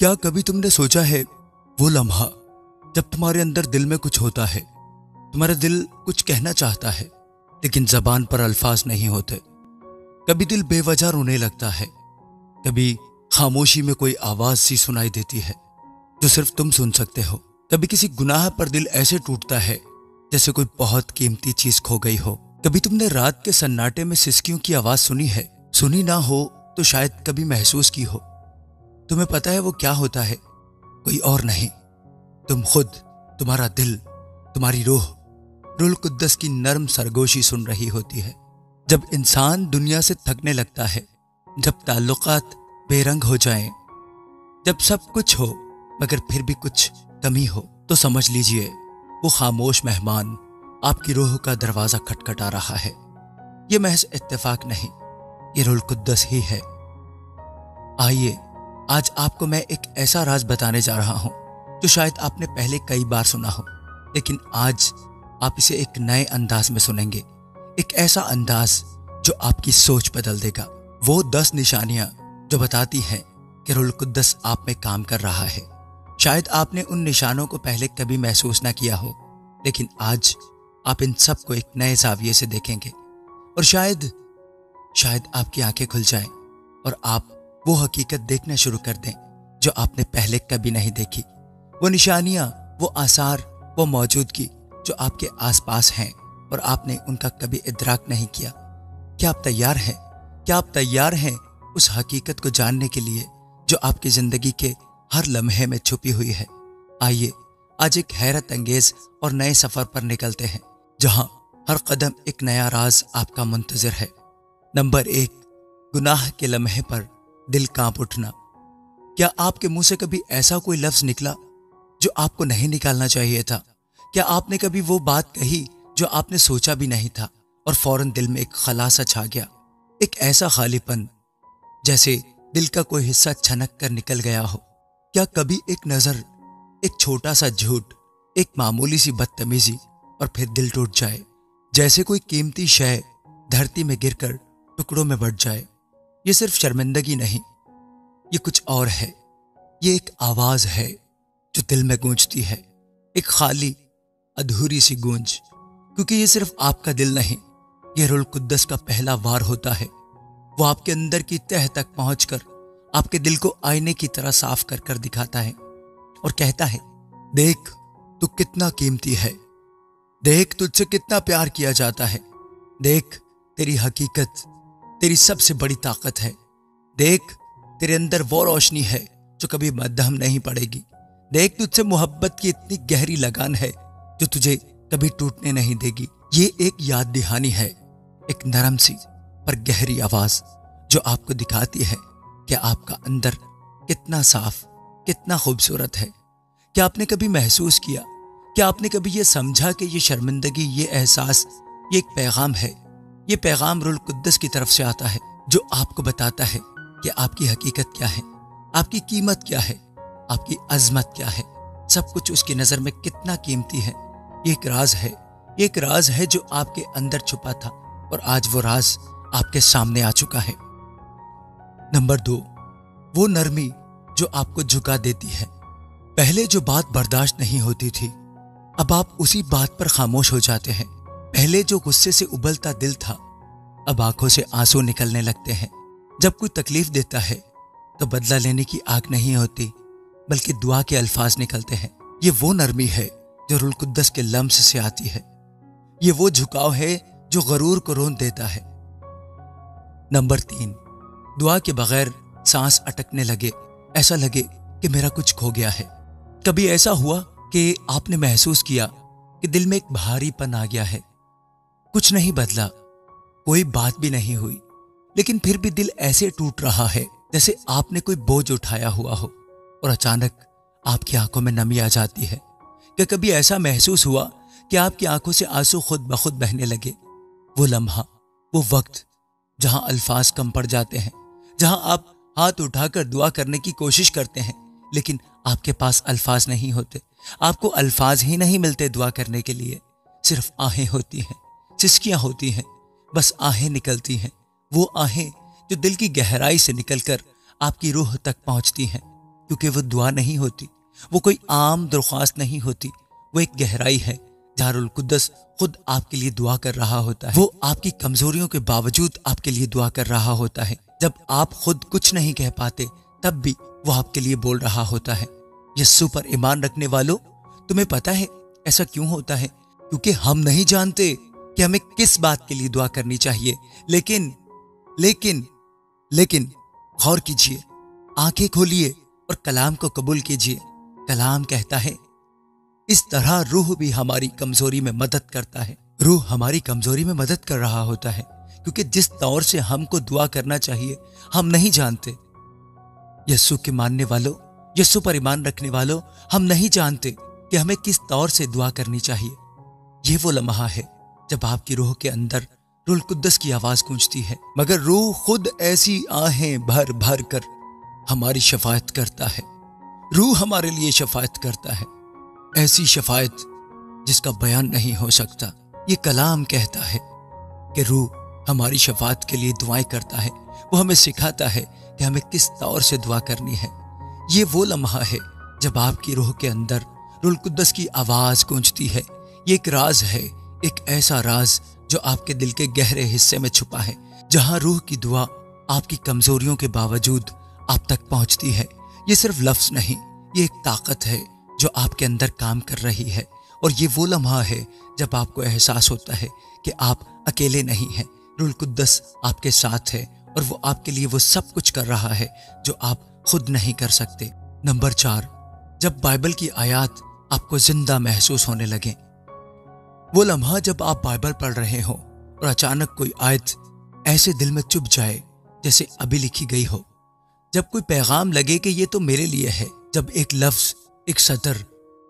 کیا کبھی تم نے سوچا ہے وہ لمحہ جب تمہارے اندر دل میں کچھ ہوتا ہے، تمہارا دل کچھ کہنا چاہتا ہے لیکن زبان پر الفاظ نہیں ہوتے؟ کبھی دل بے وجہ رونے لگتا ہے، کبھی خاموشی میں کوئی آواز سی سنائی دیتی ہے جو صرف تم سن سکتے ہو، کبھی کسی گناہ پر دل ایسے ٹوٹتا ہے جیسے کوئی بہت قیمتی چیز کھو گئی ہو۔ کبھی تم نے رات کے سناٹے میں سسکیوں کی آواز سنی ہے؟ سنی نہ ہو تو شاید کبھی محسوس کی ہو۔ تمہیں پتا ہے وہ کیا ہوتا ہے؟ کوئی اور نہیں، تم خود، تمہارا دل، تمہاری روح القدس کی نرم سرگوشی سن رہی ہوتی ہے۔ جب انسان دنیا سے تھکنے لگتا ہے، جب تعلقات بے رنگ ہو جائیں، جب سب کچھ ہو مگر پھر بھی کچھ کمی ہو، تو سمجھ لیجئے وہ خاموش مہمان آپ کی روح کا دروازہ کھٹکھٹا رہا ہے۔ یہ محض اتفاق نہیں، یہ روح القدس ہی ہے۔ آئیے آج آپ کو میں ایک ایسا راز بتانے جا رہا ہوں جو شاید آپ نے پہلے کئی بار سنا ہو، لیکن آج آپ اسے ایک نئے انداز میں سنیں گے، ایک ایسا انداز جو آپ کی سوچ بدل دے گا۔ وہ 10 نشانیاں جو بتاتی ہیں کہ روح القدس آپ میں کام کر رہا ہے۔ شاید آپ نے ان نشانوں کو پہلے کبھی محسوس نہ کیا ہو، لیکن آج آپ ان سب کو ایک نئے زاویے سے دیکھیں گے، اور شاید آپ کی آنکھیں کھل جائیں اور آپ وہ حقیقت دیکھنا شروع کر دیں جو آپ نے پہلے کبھی نہیں دیکھی۔ وہ نشانیاں، وہ آثار، وہ موجودگی جو آپ کے آس پاس ہیں اور آپ نے ان کا کبھی ادراک نہیں کیا۔ کیا آپ تیار ہیں؟ کیا آپ تیار ہیں اس حقیقت کو جاننے کے لیے جو آپ کی زندگی کے ہر لمحے میں چھپی ہوئی ہے؟ آئیے آج ایک حیرت انگیز اور نئے سفر پر نکلتے ہیں جہاں ہر قدم ایک نیا راز آپ کا منتظر ہے۔ نمبر 1، گناہ کے لمحے پر دل کانپ اٹھنا۔ کیا آپ کے منہ سے کبھی ایسا کوئی لفظ نکلا جو آپ کو نہیں نکالنا چاہیے تھا؟ کیا آپ نے کبھی وہ بات کہی جو آپ نے سوچا بھی نہیں تھا اور فوراً دل میں ایک خلا سا چھا گیا، ایک ایسا خالی پن جیسے دل کا کوئی حصہ چھنک کر نکل گیا ہو؟ کیا کبھی ایک نظر، ایک چھوٹا سا جھوٹ، ایک معمولی سی بدتمیزی اور پھر دل ٹوٹ جائے، جیسے کوئی قیمتی شے دھرتی میں گر کر ٹکڑوں میں بٹ جائے؟ یہ صرف شرمندگی نہیں، یہ کچھ اور ہے۔ یہ ایک آواز ہے جو دل میں گونجتی ہے، ایک خالی ادھوری سی گونج، کیونکہ یہ صرف آپ کا دل نہیں، یہ روح القدس کا پہلا وار ہوتا ہے۔ وہ آپ کے اندر کی تہہ تک پہنچ کر آپ کے دل کو آئینے کی طرح صاف کر کر دکھاتا ہے اور کہتا ہے، دیکھ تو کتنا قیمتی ہے، دیکھ تجھ سے کتنا پیار کیا جاتا ہے، دیکھ تیری حقیقت تیری سب سے بڑی طاقت ہے، دیکھ تیرے اندر وہ روشنی ہے جو کبھی مدھم نہیں پڑے گی، دیکھ تجھ سے محبت کی اتنی گہری لگان ہے جو تجھے کبھی ٹوٹنے نہیں دے گی۔ یہ ایک یاد دہانی ہے، ایک نرم سی پر گہری آواز جو آپ کو دکھاتی ہے کہ آپ کا اندر کتنا صاف، کتنا خوبصورت ہے۔ کیا آپ نے کبھی محسوس کیا، کیا آپ نے کبھی یہ سمجھا کہ یہ شرمندگی، یہ احساس، یہ ایک پیغام ہے؟ یہ پیغام روح القدس کی طرف سے آتا ہے جو آپ کو بتاتا ہے کہ آپ کی حقیقت کیا ہے، آپ کی قیمت کیا ہے، آپ کی عظمت کیا ہے، سب کچھ اس کی نظر میں کتنا قیمتی ہے۔ یہ ایک راز ہے، یہ ایک راز ہے جو آپ کے اندر چھپا تھا اور آج وہ راز آپ کے سامنے آ چکا ہے۔ نمبر 2، وہ نرمی جو آپ کو جھکا دیتی ہے۔ پہلے جو بات برداشت نہیں ہوتی تھی، اب آپ اسی بات پر خاموش ہو جاتے ہیں۔ پہلے جو غصے سے ابلتا دل تھا، اب آنکھوں سے آنسو نکلنے لگتے ہیں۔ جب کوئی تکلیف دیتا ہے تو بدلہ لینے کی آگ نہیں ہوتی بلکہ دعا کے الفاظ نکلتے ہیں۔ یہ وہ نرمی ہے جو روح القدس کے لمس سے آتی ہے، یہ وہ جھکاؤ ہے جو غرور کو رون دیتا ہے۔ نمبر 3، دعا کے بغیر سانس اٹکنے لگے، ایسا لگے کہ میرا کچھ کھو گیا ہے۔ کبھی ایسا ہوا کہ آپ نے محسوس کیا کہ دل میں ایک بھاری پن آ گیا ہے، کچھ نہیں بدلا، کوئی بات بھی نہیں ہوئی، لیکن پھر بھی دل ایسے ٹوٹ رہا ہے جیسے آپ نے کوئی بوجھ اٹھایا ہوا ہو، اور اچانک آپ کی آنکھوں میں نمی آ جاتی ہے۔ کہ کبھی ایسا محسوس ہوا کہ آپ کی آنکھوں سے آنسو خود بخود بہنے لگے؟ وہ لمحہ، وہ وقت جہاں الفاظ کم پڑ جاتے ہیں، جہاں آپ ہاتھ اٹھا کر دعا کرنے کی کوشش کرتے ہیں لیکن آپ کے پاس الفاظ نہیں ہوتے، آپ کو الفاظ ہی نہیں ملتے دعا کرنے کے لیے، صرف آہیں ہوتی ہیں، سسکیاں ہوتی ہیں، بس آہیں نکلتی ہیں، وہ آہیں جو دل کی گہرائی سے نکل کر آپ کی روح تک پہنچتی ہیں۔ کیونکہ وہ دعا نہیں ہوتی، وہ کوئی عام درخواست نہیں ہوتی، وہ ایک گہرائی ہے جہاں روح القدس خود آپ کے لیے دعا کر رہا ہوتا ہے۔ وہ آپ کی کمزوریوں کے باوجود آپ کے لیے دعا کر رہا ہوتا ہے۔ جب آپ خود کچھ نہیں کہہ پاتے تب بھی وہ آپ کے لیے بول رہا ہوتا ہے۔ یسوع پر ایمان رکھنے والوں، تمہیں پتا ہے ایسا کیوں ہوتا ہے؟ کیونکہ ہم نہیں جانتے کہ ہمیں کس بات کے لیے دعا کرنی چاہیے، لیکن غور کیجئے، آنکھیں کھولیے اور کلام کو قبول کیجئے۔ کلام کہتا ہے اس طرح روح بھی ہماری کمزوری میں مدد کرتا ہے۔ روح ہماری کمزوری میں مدد کر رہا ہوتا ہے، کیونکہ جس طور سے ہم کو دعا کرنا چاہیے ہم نہیں جانتے۔ یسوع کے ماننے والوں، یسوع پر ایمان رکھنے والوں، ہم نہیں جانتے کہ ہمیں کس طور سے دعا کرنی چاہیے۔ یہ وہ لمحہ ہے جب آپ کی روح کے اندر روح القدس کی آواز گونجتی ہے، مگر روح خود ایسی آہیں بھر بھر کر ہماری شفاعت کرتا ہے۔ روح ہمارے لیے شفاعت کرتا ہے، ایسی شفاعت جس کا بیان نہیں ہو سکتا۔ یہ کلام کہتا ہے کہ روح ہماری شفاعت کے لیے دعائیں کرتا ہے، وہ ہمیں سکھاتا ہے کہ ہمیں کس طور سے دعا کرنی ہے۔ یہ وہ لمحہ ہے جب آپ کی روح کے اندر روح القدس کی آواز گونجتی ہے۔ یہ ایک راز ہے، ایک ایسا راز جو آپ کے دل کے گہرے حصے میں چھپا ہے، جہاں روح کی دعا آپ کی کمزوریوں کے باوجود آپ تک پہنچتی ہے۔ یہ صرف لفظ نہیں، یہ ایک طاقت ہے جو آپ کے اندر کام کر رہی ہے، اور یہ وہ لمحہ ہے جب آپ کو احساس ہوتا ہے کہ آپ اکیلے نہیں ہیں، روح القدس آپ کے ساتھ ہے اور وہ آپ کے لیے وہ سب کچھ کر رہا ہے جو آپ خود نہیں کر سکتے۔ نمبر 4، جب بائبل کی آیات آپ کو زندہ محسوس ہونے لگیں۔ وہ لمحہ جب آپ بائبل پڑھ رہے ہوں اور اچانک کوئی آیت ایسے دل میں چبھ جائے جیسے ابھی لکھی گئی ہو، جب کوئی پیغام لگے کہ یہ تو میرے لیے ہے، جب ایک لفظ، ایک سطر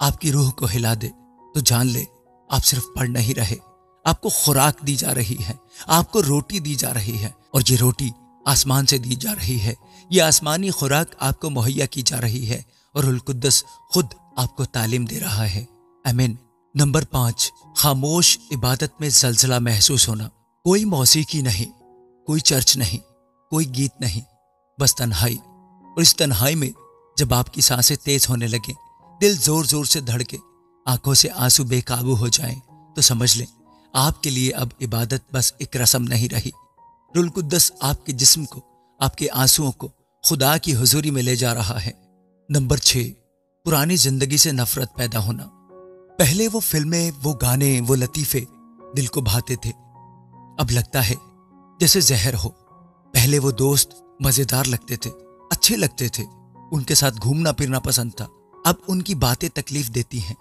آپ کی روح کو ہلا دے، تو جان لے آپ صرف پڑھ نہیں رہے، آپ کو خوراک دی جا رہی ہے، آپ کو روٹی دی جا رہی ہے، اور یہ روٹی آسمان سے دی جا رہی ہے۔ یہ آسمانی خوراک آپ کو مہیا کی جا رہی ہے، اور روح القدس خود آپ کو تعلیم دے رہا ہے۔ آمین۔ نمبر 5، خاموش عبادت میں زلزلہ محسوس ہونا۔ کوئی موسیقی نہیں، کوئی چرچ نہیں، کوئی گیت نہیں، بس تنہائی۔ اور اس تنہائی میں جب آپ کی سانسیں تیز ہونے لگیں، دل زور زور سے دھڑکے، آنکھوں سے آنسو بے قابو ہو جائیں، تو سمجھ لیں آپ کے لیے اب عبادت بس ایک رسم نہیں رہی۔ روح القدس آپ کے جسم کو، آپ کے آنسوؤں کو خدا کی حضوری میں لے جا رہا ہے۔ نمبر 6، پرانی زندگی سے نفرت پیدا ہونا۔ پہلے وہ فلمیں، وہ گانے، وہ لطیفے دل کو بھاتے تھے، اب لگتا ہے جیسے زہر ہو۔ پہلے وہ دوست مزیدار لگتے تھے، اچھے لگتے تھے، ان کے ساتھ گھومنا پھرنا پسند تھا، اب ان کی باتیں تکلیف دیتی ہیں۔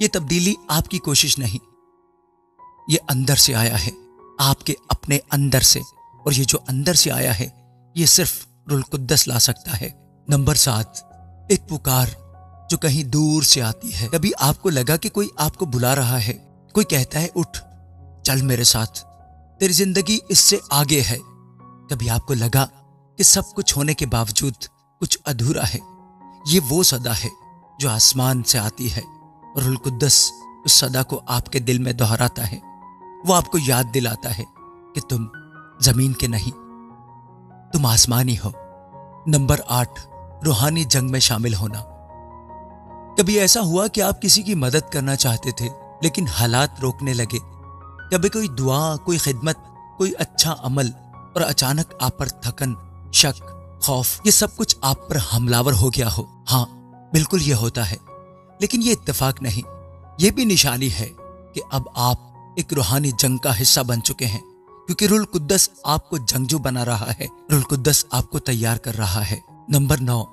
یہ تبدیلی آپ کی کوشش نہیں، یہ اندر سے آیا ہے، آپ کے اپنے اندر سے، اور یہ جو اندر سے آیا ہے یہ صرف روح القدس لا سکتا ہے۔ نمبر 7، ایک پکار جو کہیں دور سے آتی ہے۔ کبھی آپ کو لگا کہ کوئی آپ کو بلا رہا ہے، کوئی کہتا ہے اٹھ، چل میرے ساتھ، تیری زندگی اس سے آگے ہے۔ کبھی آپ کو لگا کہ سب کچھ ہونے کے باوجود کچھ ادھورا ہے۔ یہ وہ صدا ہے جو آسمان سے آتی ہے، اور روح القدس اس صدا کو آپ کے دل میں دہراتا ہے۔ وہ آپ کو یاد دلاتا ہے کہ تم زمین کے نہیں، تم آسمانی ہو۔ نمبر 8، روحانی جنگ میں شامل ہونا۔ کبھی ایسا ہوا کہ آپ کسی کی مدد کرنا چاہتے تھے لیکن حالات روکنے لگے؟ کبھی کوئی دعا، کوئی خدمت، کوئی اچھا عمل، اور اچانک آپ پر تھکن، شک، خوف، یہ سب کچھ آپ پر حملہ ور ہو گیا ہو؟ ہاں، بالکل یہ ہوتا ہے، لیکن یہ اتفاق نہیں، یہ بھی نشانی ہے کہ اب آپ ایک روحانی جنگ کا حصہ بن چکے ہیں، کیونکہ روح القدس آپ کو جنگجو بنا رہا ہے، روح القدس آپ کو تیار کر رہا ہے۔ نمبر 9،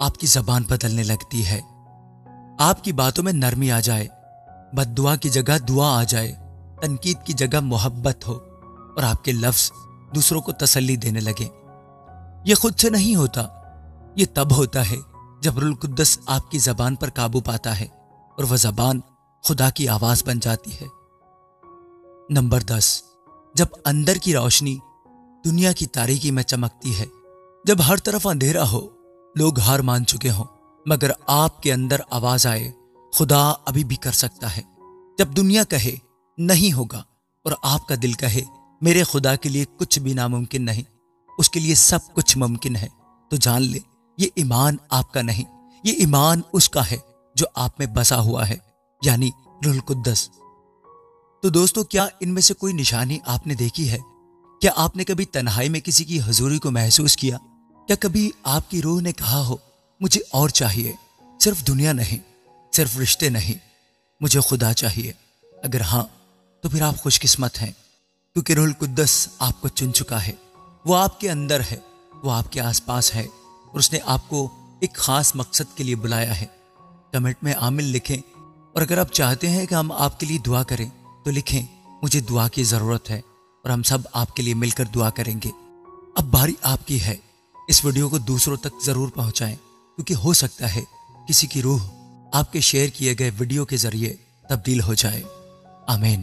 آپ کی زبان بدلنے لگتی ہے۔ آپ کی باتوں میں نرمی آ جائے، بد دعا کی جگہ دعا آ جائے، تنقید کی جگہ محبت ہو، اور آپ کے لفظ دوسروں کو تسلی دینے لگے۔ یہ خود سے نہیں ہوتا، یہ تب ہوتا ہے جب روح القدس آپ کی زبان پر قابو پاتا ہے، اور وہ زبان خدا کی آواز بن جاتی ہے۔ نمبر 10، جب اندر کی روشنی دنیا کی تاریکی میں چمکتی ہے، جب ہر طرف اندھیرا ہو، لوگ ہار مان چکے ہوں، مگر آپ کے اندر آواز آئے، خدا ابھی بھی کر سکتا ہے۔ جب دنیا کہے نہیں ہوگا اور آپ کا دل کہے میرے خدا کے لیے کچھ بھی ناممکن نہیں، اس کے لیے سب کچھ ممکن ہے، تو جان لے یہ ایمان آپ کا نہیں، یہ ایمان اس کا ہے جو آپ میں بسا ہوا ہے، یعنی روح القدس۔ تو دوستو، کیا ان میں سے کوئی نشانی آپ نے دیکھی ہے؟ کیا آپ نے کبھی تنہائی میں کسی کی حضوری کو محسوس کیا؟ کیا کبھی آپ کی روح نے کہا ہو مجھے اور چاہیے، صرف دنیا نہیں، صرف رشتے نہیں، مجھے خدا چاہیے؟ اگر ہاں تو پھر آپ خوش قسمت ہیں، کیونکہ روح القدس آپ کو چن چکا ہے، وہ آپ کے اندر ہے، وہ آپ کے آس پاس ہے، اور اس نے آپ کو ایک خاص مقصد کے لیے بلایا ہے۔ کمنٹ میں آمین لکھیں، اور اگر آپ چاہتے ہیں کہ ہم آپ کے لیے دعا کریں تو لکھیں مجھے دعا کی ضرورت ہے، اور ہم سب آپ کے لیے مل کر دعا کریں گے۔ اب باری آپ کی ہے، اس ویڈیو کو دوسروں تک ضرور پہنچائیں، کیونکہ ہو سکتا ہے کسی کی روح آپ کے شیئر کیے گئے ویڈیو کے ذریعے تبدیل ہو جائے۔ آمین۔